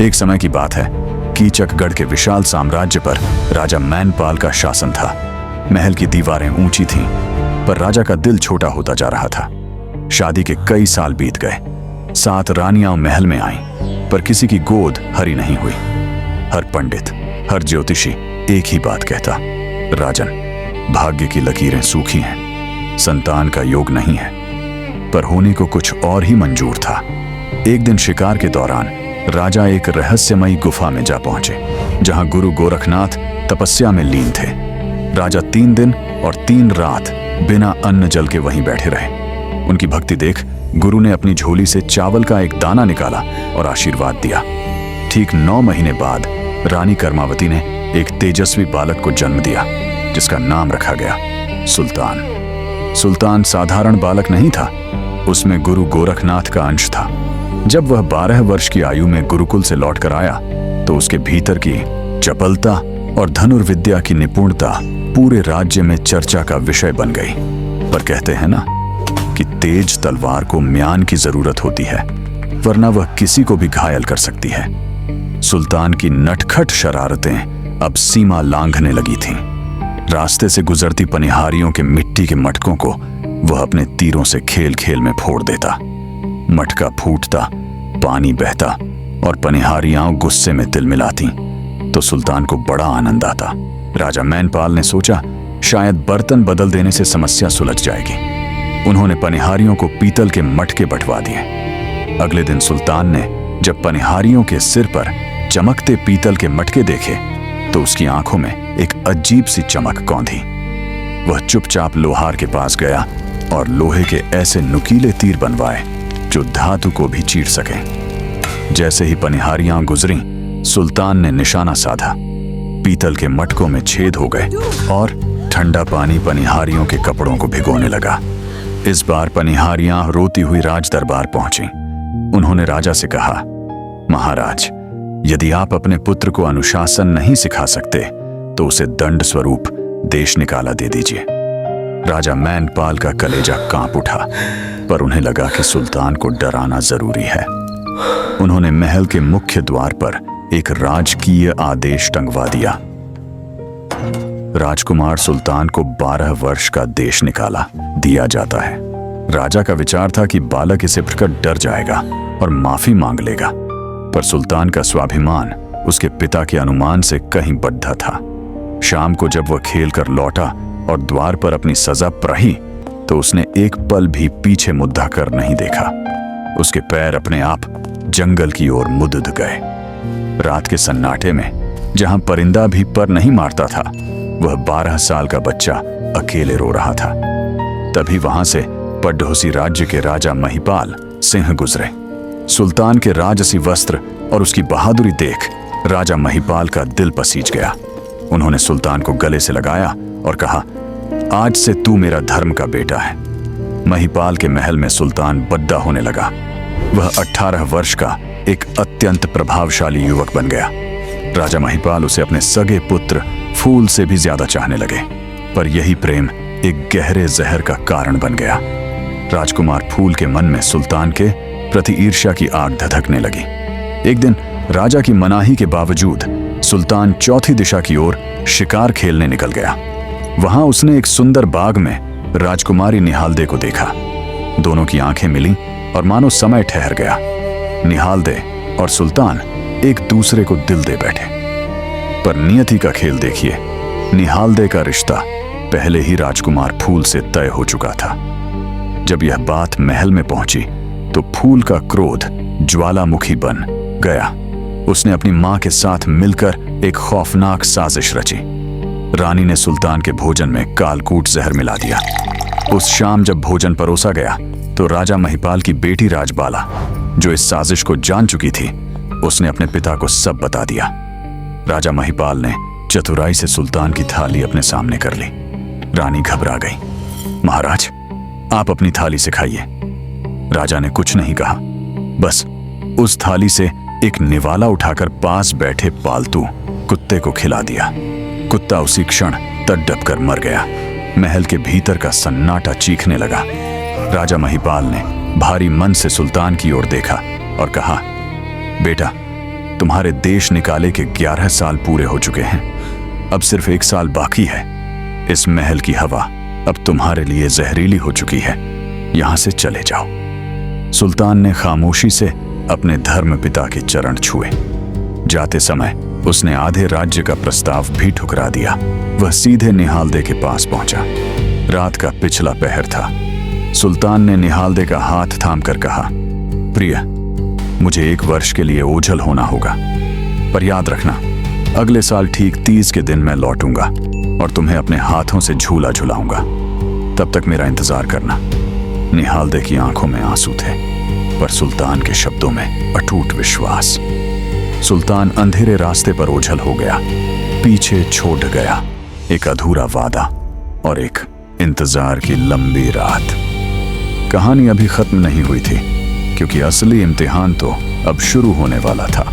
एक समय की बात है, कीचकगढ़ के विशाल साम्राज्य पर राजा मैनपाल का शासन था। महल की दीवारें ऊंची थीं, पर राजा का दिल छोटा होता जा रहा था। शादी के कई साल बीत गए। 7 रानियां महल में आईं, पर किसी की गोद हरी नहीं हुई। हर पंडित, हर ज्योतिषी एक ही बात कहता, राजन, भाग्य की लकीरें सूखी हैं, संतान का योग नहीं है। पर होने को कुछ और ही मंजूर था। एक दिन शिकार के दौरान राजा एक रहस्यमयी गुफा में जा पहुंचे, जहां गुरु गोरखनाथ तपस्या में लीन थे। राजा 3 दिन और 3 रात बिना अन्न जल के वहीं बैठे रहे। उनकी भक्ति देख गुरु ने अपनी झोली से चावल का एक दाना निकाला और आशीर्वाद दिया। ठीक 9 महीने बाद रानी कर्मावती ने एक तेजस्वी बालक को जन्म दिया, जिसका नाम रखा गया सुल्तान। सुल्तान साधारण बालक नहीं था, उसमें गुरु गोरखनाथ का अंश था। जब वह 12 वर्ष की आयु में गुरुकुल से लौटकर आया, तो उसके भीतर की चपलता और धनुर्विद्या की निपुणता पूरे राज्य में चर्चा का विषय बन गई। पर कहते हैं ना कि तेज तलवार को म्यान की जरूरत होती है, वरना वह किसी को भी घायल कर सकती है। सुल्तान की नटखट शरारतें अब सीमा लांघने लगी थीं। रास्ते से गुजरती पनिहारियों के मिट्टी के मटकों को वह अपने तीरों से खेल खेल में फोड़ देता। मटका फूटता, पानी बहता और पनिहारियां गुस्से में तिलमिलाती, तो सुल्तान को बड़ा आनंद आता। राजा मैनपाल ने सोचा, शायद बर्तन बदल देने से समस्या सुलझ जाएगी। उन्होंने पनिहारियों को पीतल के मटके बंटवा दिए। अगले दिन सुल्तान ने जब पनिहारियों के सिर पर चमकते पीतल के मटके देखे, तो उसकी आंखों में एक अजीब सी चमक कौंधी। वह चुपचाप लोहार के पास गया और लोहे के ऐसे नुकीले तीर बनवाए जो धातु को भी चीर सके। जैसे ही पनिहारियां गुजरी, सुल्तान ने निशाना साधा। पीतल के मटकों में छेद हो गए और ठंडा पानी पनिहारियों के कपड़ों को भिगोने लगा। इस बार पनिहारियां रोती हुई राज दरबार पहुंची। उन्होंने राजा से कहा, महाराज, यदि आप अपने पुत्र को अनुशासन नहीं सिखा सकते, तो उसे दंड स्वरूप देश निकाला दे दीजिए। राजा मैनपाल का कलेजा कांप उठा, पर उन्हें लगा कि सुल्तान को डराना जरूरी है। उन्होंने महल के मुख्य द्वार पर एक राजकीय आदेश टंगवा दिया। राजकुमार सुल्तान को 12 वर्ष का देश निकाला दिया जाता है। राजा का विचार था कि बालक इसे पढ़कर डर जाएगा और माफी मांग लेगा, पर सुल्तान का स्वाभिमान उसके पिता के अनुमान से कहीं बढ़ा था। शाम को जब वह खेल कर लौटा और द्वार पर अपनी सजा प्रही, तो उसने एक पल भी पीछे मुद्दा कर नहीं देखा। उसके पैर अपने आप जंगल की ओर मुद्द गए। रात के सन्नाटे में जहां परिंदा भी पर नहीं मारता था, वह 12 साल का बच्चा अकेले रो रहा था। तभी वहां से पड़ोसी राज्य के राजा महिपाल सिंह गुजरे। सुल्तान के राजसी वस्त्र और उसकी बहादुरी देख राजा महिपाल का दिल पसीज गया। उन्होंने सुल्तान को गले से लगाया और कहा, आज से तू मेरा धर्म का बेटा है। महिपाल के महल में सुल्तान बद्दा होने लगा। वह 18 वर्ष का एक अत्यंत प्रभावशाली युवक बन गया। राजा महिपाल उसे अपने सगे पुत्र फूल से भी ज्यादा चाहने लगे, पर यही प्रेम एक गहरे जहर का कारण बन गया। राजकुमार फूल के मन में सुल्तान के प्रति ईर्ष्या की आग धधकने लगी। एक दिन राजा की मनाही के बावजूद सुल्तान चौथी दिशा की ओर शिकार खेलने निकल गया। वहां उसने एक सुंदर बाग में राजकुमारी निहालदे को देखा। दोनों की आंखें मिली और मानो समय ठहर गया। निहालदे और सुल्तान एक दूसरे को दिल दे बैठे। पर नियति का खेल देखिए, निहालदे का रिश्ता पहले ही राजकुमार फूल से तय हो चुका था। जब यह बात महल में पहुंची, तो फूल का क्रोध ज्वालामुखी बन गया। उसने अपनी मां के साथ मिलकर एक खौफनाक साजिश रची। रानी ने सुल्तान के भोजन में कालकूट जहर मिला दिया। उस शाम जब भोजन परोसा गया, तो राजा महिपाल की बेटी राजबाला, जो इस साजिश को जान चुकी थी, उसने अपने पिता को सब बता दिया। राजा महिपाल ने चतुराई से सुल्तान की थाली अपने सामने कर ली। रानी घबरा गई। महाराज, आप अपनी थाली से खाइए। राजा ने कुछ नहीं कहा, बस उस थाली से एक निवाला उठाकर पास बैठे पालतू कुत्ते को खिला दिया। कुत्ता उसी क्षण तड़प कर मर गया। महल के भीतर का सन्नाटा चीखने लगा। राजा महिपाल ने भारी मन से सुल्तान की ओर देखा और कहा, बेटा, तुम्हारे देश निकाले के 11 साल पूरे हो चुके हैं। अब सिर्फ 1 साल बाकी है। इस महल की हवा अब तुम्हारे लिए जहरीली हो चुकी है। यहां से चले जाओ। सुल्तान ने खामोशी से अपने धर्म पिता के चरण छुए। जाते समय उसने आधे राज्य का प्रस्ताव भी ठुकरा दिया। वह सीधे निहालदे के पास पहुंचा। रात का पिछला पहर था। सुल्तान ने निहालदे का हाथ थामकर कहा, प्रिय, मुझे 1 वर्ष के लिए ओझल होना होगा, पर याद रखना, अगले साल ठीक 30 के दिन मैं लौटूंगा और तुम्हें अपने हाथों से झूला झुलाऊंगा। तब तक मेरा इंतजार करना। निहालदे की आंखों में आंसू थे, पर सुल्तान के शब्दों में अटूट विश्वास। सुल्तान अंधेरे रास्ते पर ओझल हो गया। पीछे छोड़ गया एक अधूरा वादा और एक इंतजार की लंबी रात। कहानी अभी खत्म नहीं हुई थी, क्योंकि असली इम्तिहान तो अब शुरू होने वाला था।